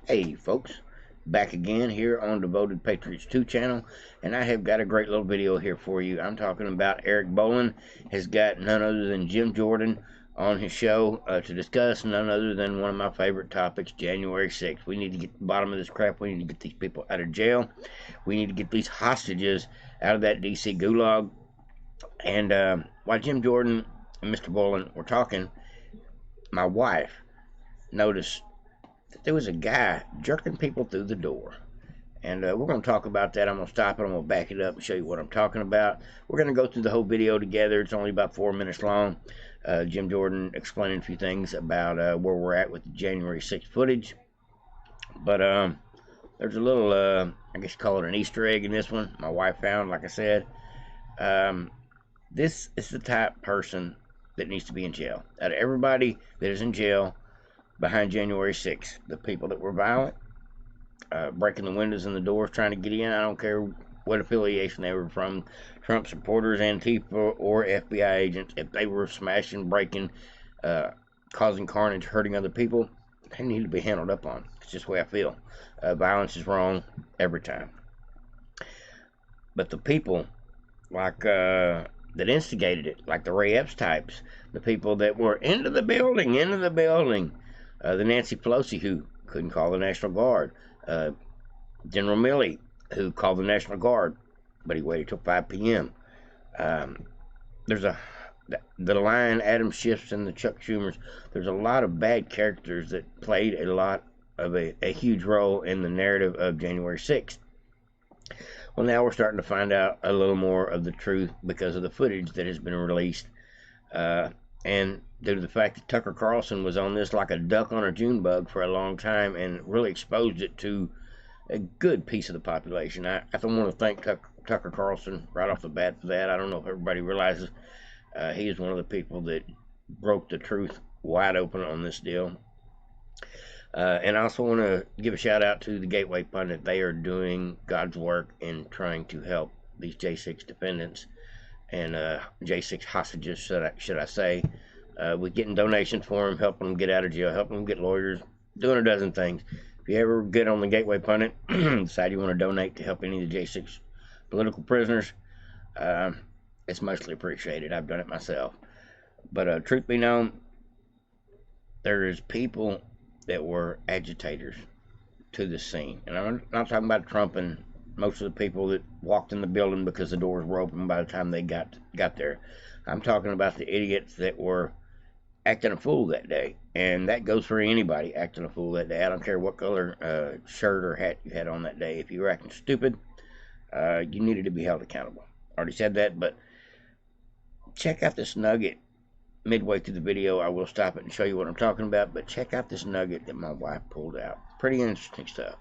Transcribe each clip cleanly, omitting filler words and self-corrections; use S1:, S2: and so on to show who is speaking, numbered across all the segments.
S1: Hey folks, back again here on Devoted Patriots 2 channel, and I have got a great little video here for you. I'm talking about Eric Bolin has got none other than Jim Jordan on his show to discuss none other than one of my favorite topics, January 6th. We need to get to the bottom of this crap. We need to get these people out of jail. We need to get these hostages out of that DC gulag. And while Jim Jordan and Mr. Bolin were talking, my wife noticed that there was a guy jerking people through the door. And we're going to talk about that. I'm going to stop it. I'm going to back it up and show you what I'm talking about. We're going to go through the whole video together. It's only about 4 minutes long. Jim Jordan explaining a few things about where we're at with the January 6th footage. But there's a little, I guess you call it an Easter egg in this one. My wife found, like I said. This is the type person that needs to be in jail. Out of everybody that is in jail behind January 6th, the people that were violent, breaking the windows and the doors, trying to get in. I don't care what affiliation they were from, Trump supporters, Antifa, or FBI agents. If they were smashing, breaking, causing carnage, hurting other people, they need to be handled up on. It's just the way I feel. Violence is wrong every time. But the people like that instigated it, like the Ray Epps types, the people that were into the building, the Nancy Pelosi who couldn't call the National Guard, General Milley who called the National Guard, but he waited till 5 p.m. There's the line Adam Schiff's and the Chuck Schumers. There's a lot of bad characters that played a lot of a huge role in the narrative of January 6th. Well, now we're starting to find out a little more of the truth because of the footage that has been released. And due to the fact that Tucker Carlson was on this like a duck on a June bug for a long time and really exposed it to a good piece of the population. I don't want to thank Tucker Carlson right off the bat for that. I don't know if everybody realizes he is one of the people that broke the truth wide open on this deal. And I also want to give a shout out to the Gateway Pundit. They are doing God's work in trying to help these J6 defendants and J6 hostages, should I say, with getting donations for them, helping them get out of jail, helping them get lawyers, doing a dozen things. If you ever get on the Gateway Pundit, decide you want to donate to help any of the J6 political prisoners, it's mostly appreciated. I've done it myself. But truth be known, there is people that were agitators to the scene. And I'm not talking about Trump and most of the people that walked in the building because the doors were open by the time they got there. I'm talking about the idiots that were acting a fool that day. And that goes for anybody acting a fool that day. I don't care what color shirt or hat you had on that day. If you were acting stupid, you needed to be held accountable. I already said that, but check out this nugget. Midway through the video, I will stop it and show you what I'm talking about, but check out this nugget that my wife pulled out. Pretty interesting stuff.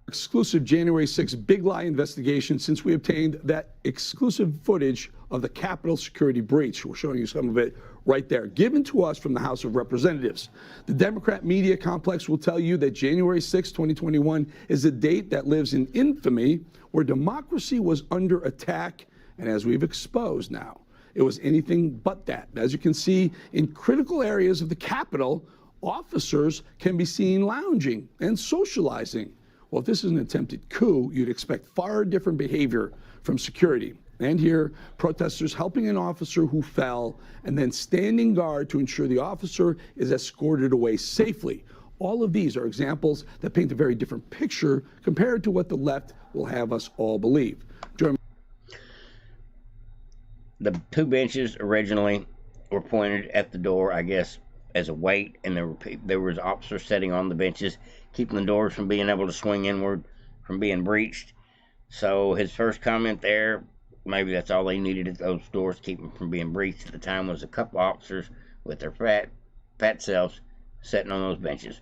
S2: Exclusive January 6th big lie investigation since we obtained that exclusive footage of the Capitol security breach. We're showing you some of it right there, given to us from the House of Representatives. The Democrat media complex will tell you that January 6, 2021 is a date that lives in infamy, where democracy was under attack, and as we've exposed now, it was anything but that. As you can see, in critical areas of the Capitol, officers can be seen lounging and socializing. Well, if this is an attempted coup, you'd expect far different behavior from security. And here, protesters helping an officer who fell and then standing guard to ensure the officer is escorted away safely. All of these are examples that paint a very different picture compared to what the left will have us all believe.
S1: The two benches originally were pointed at the door, I guess, as a weight, and there was officers sitting on the benches, keeping the doors from being able to swing inward, from being breached. So his first comment there, maybe that's all they needed at those doors, keep them from being breached at the time, was a couple officers with their fat selves sitting on those benches.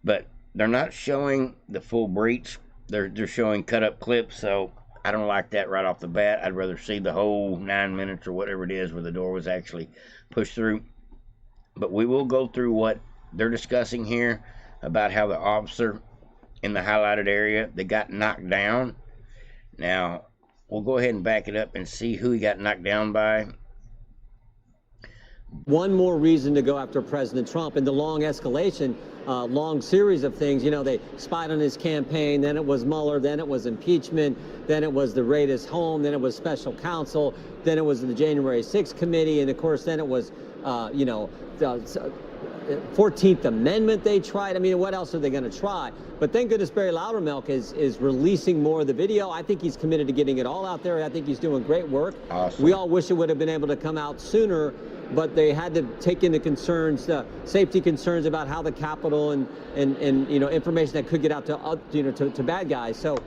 S1: But they're not showing the full breach. They're showing cut up clips, so I don't like that right off the bat. I'd rather see the whole 9 minutes or whatever it is where the door was actually pushed through. But we will go through what they're discussing here about how the officer in the highlighted area that got knocked down. Now, we'll go ahead and back it up and see who he got knocked down by.
S3: One more reason to go after President Trump. In the long escalation, long series of things, you know, they spied on his campaign, then it was Mueller, then it was impeachment, then it was the raid his home, then it was special counsel, then it was the January 6th committee, and of course then it was, you know, the 14th Amendment they tried. I mean, what else are they going to try? But thank goodness Barry Laudermilk is releasing more of the video. I think he's committed to getting it all out there. I think he's doing great work.
S1: Awesome.
S3: We all wish it would have been able to come out sooner, but they had to take into concerns, safety concerns about how the Capitol and you know, information that could get out to you know, to bad guys. So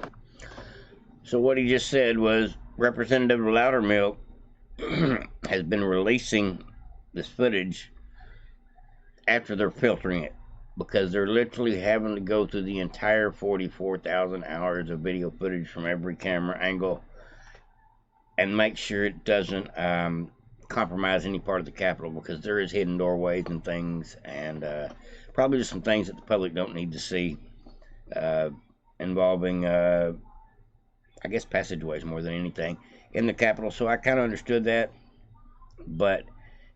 S1: what he just said was Representative Laudermilk has been releasing this footage after they're filtering it, because they're literally having to go through the entire 44,000 hours of video footage from every camera angle and make sure it doesn't compromise any part of the Capitol, because there is hidden doorways and things, and probably just some things that the public don't need to see, involving, I guess, passageways more than anything in the Capitol. So I kind of understood that, but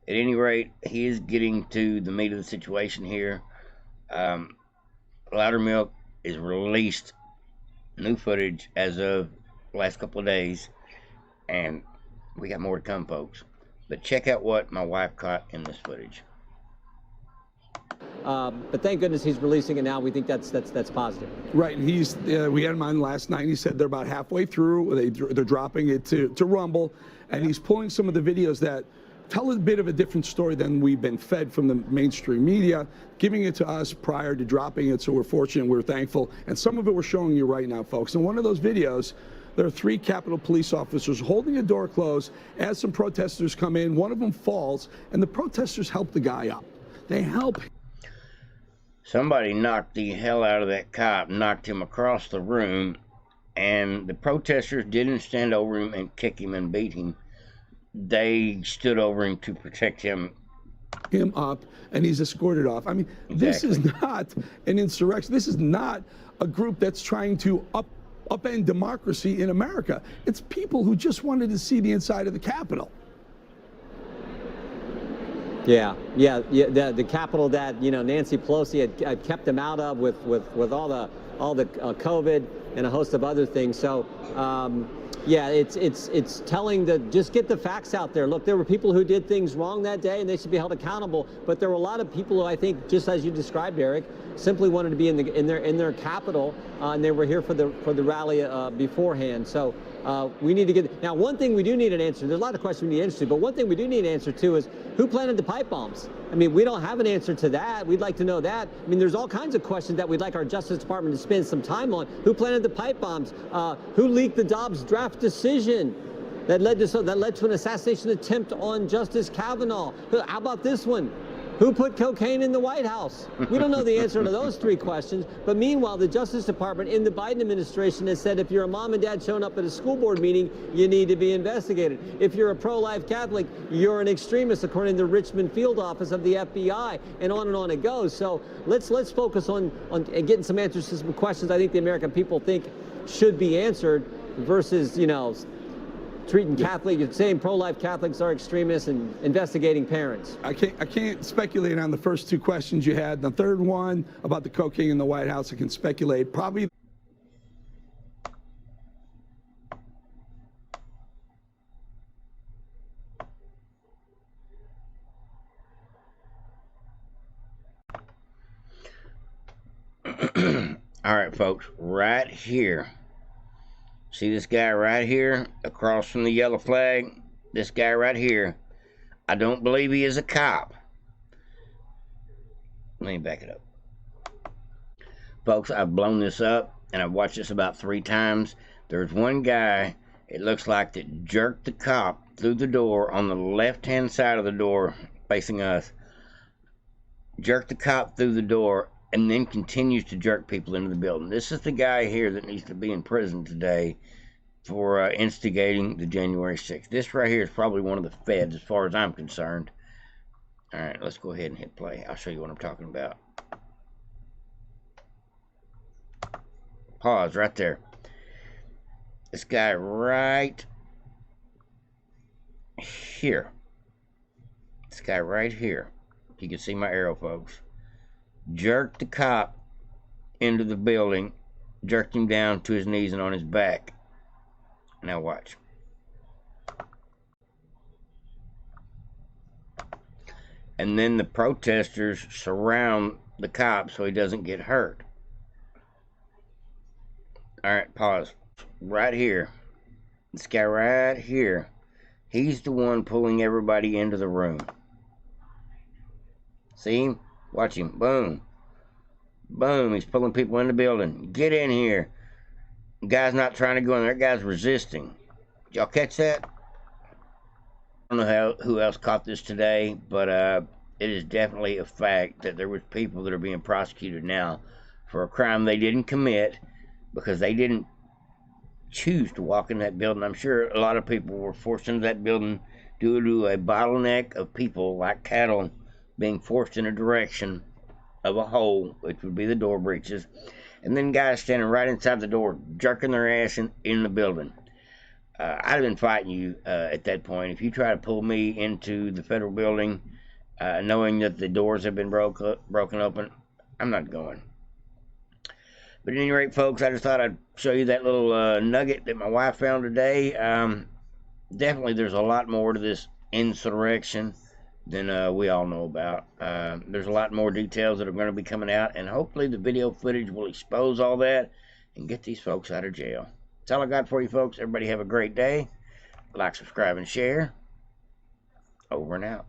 S1: at any rate, he is getting to the meat of the situation here. Laudermilk is released new footage as of the last couple of days, and we got more to come, folks. But check out what my wife caught in this footage.
S3: but thank goodness he's releasing it now. We think that's positive.
S2: Right, and he's we had him on last night. He said they're about halfway through. They're dropping it to Rumble, and he's pulling some of the videos that tell a bit of a different story than we've been fed from the mainstream media, giving it to us prior to dropping it. So we're fortunate, we're thankful, and some of it we're showing you right now, folks. In one of those videos, there are 3 Capitol Police officers holding a door closed as some protesters come in. One of them falls, and the protesters help the guy up. They help him.
S1: Somebody knocked the hell out of that cop, knocked him across the room, and the protesters didn't stand over him and kick him and beat him. They stood over him to protect him
S2: Up, and he's escorted off. I mean,
S1: Exactly.
S2: This is not an insurrection. This is not a group that's trying to upend democracy in America. It's people who just wanted to see the inside of the Capitol.
S3: Yeah. The Capitol that Nancy Pelosi had kept them out of with all the COVID and a host of other things. So. Yeah, it's telling just get the facts out there. Look, there were people who did things wrong that day, and they should be held accountable. But there were a lot of people who I think, just as you described, Eric, simply wanted to be in their capital, and they were here for the rally beforehand. So we need to get now. One thing we do need an answer. There's a lot of questions we need an answer to, but one thing we do need an answer to is who planted the pipe bombs. I mean, we don't have an answer to that. We'd like to know that. I mean, there's all kinds of questions that we'd like our Justice Department to spend some time on. Who planted the pipe bombs? Who leaked the Dobbs draft decision that led to an assassination attempt on Justice Kavanaugh? How about this one? Who put cocaine in the White House? We don't know the answer to those 3 questions. But meanwhile, the Justice Department in the Biden administration has said if you're a mom and dad showing up at a school board meeting, you need to be investigated. If you're a pro-life Catholic, you're an extremist, according to the Richmond field office of the FBI, and on it goes. So let's focus on getting some answers to some questions I think the American people think should be answered versus, treating Catholics, saying pro-life Catholics are extremists and investigating parents.
S2: I can't speculate on the first 2 questions you had. The third one about the cocaine in the White House, I can speculate. Probably.
S1: All right, folks, right here. See this guy right here across from the yellow flag? This guy right here. I don't believe he is a cop. Let me back it up. Folks, I've blown this up, and I've watched this about 3 times. There's one guy, it looks like, that jerked the cop through the door on the left-hand side of the door facing us. Jerked the cop through the door and then continues to jerk people into the building. This is the guy here that needs to be in prison today for instigating the January 6th. This right here is probably one of the feds as far as I'm concerned. All right, let's go ahead and hit play. I'll show you what I'm talking about. Pause right there. This guy right here. This guy right here, you can see my arrow, folks, jerked the cop into the building, jerked him down to his knees and on his back. Now watch. And then the protesters surround the cop so he doesn't get hurt. All right, pause. Right here. This guy right here, he's the one pulling everybody into the room. See him? Watch him. Boom. Boom. He's pulling people in the building. Get in here. The guy's not trying to go in there. That guy's resisting. Did y'all catch that? I don't know who else caught this today, but it is definitely a fact that there was people that are being prosecuted now for a crime they didn't commit because they didn't choose to walk in that building. I'm sure a lot of people were forced into that building due to a bottleneck of people like cattle being forced in a direction of a hole, which would be the door breaches, and then guys standing right inside the door jerking their ass in the building. I'd have been fighting you at that point. If you try to pull me into the federal building knowing that the doors have been broken open, I'm not going. But at any rate, folks, I just thought I'd show you that little nugget that my wife found today. Definitely there's a lot more to this insurrection than we all know about. There's a lot more details that are going to be coming out, and hopefully the video footage will expose all that and get these folks out of jail. That's all I got for you, folks. Everybody have a great day. Like, subscribe, and share. Over and out.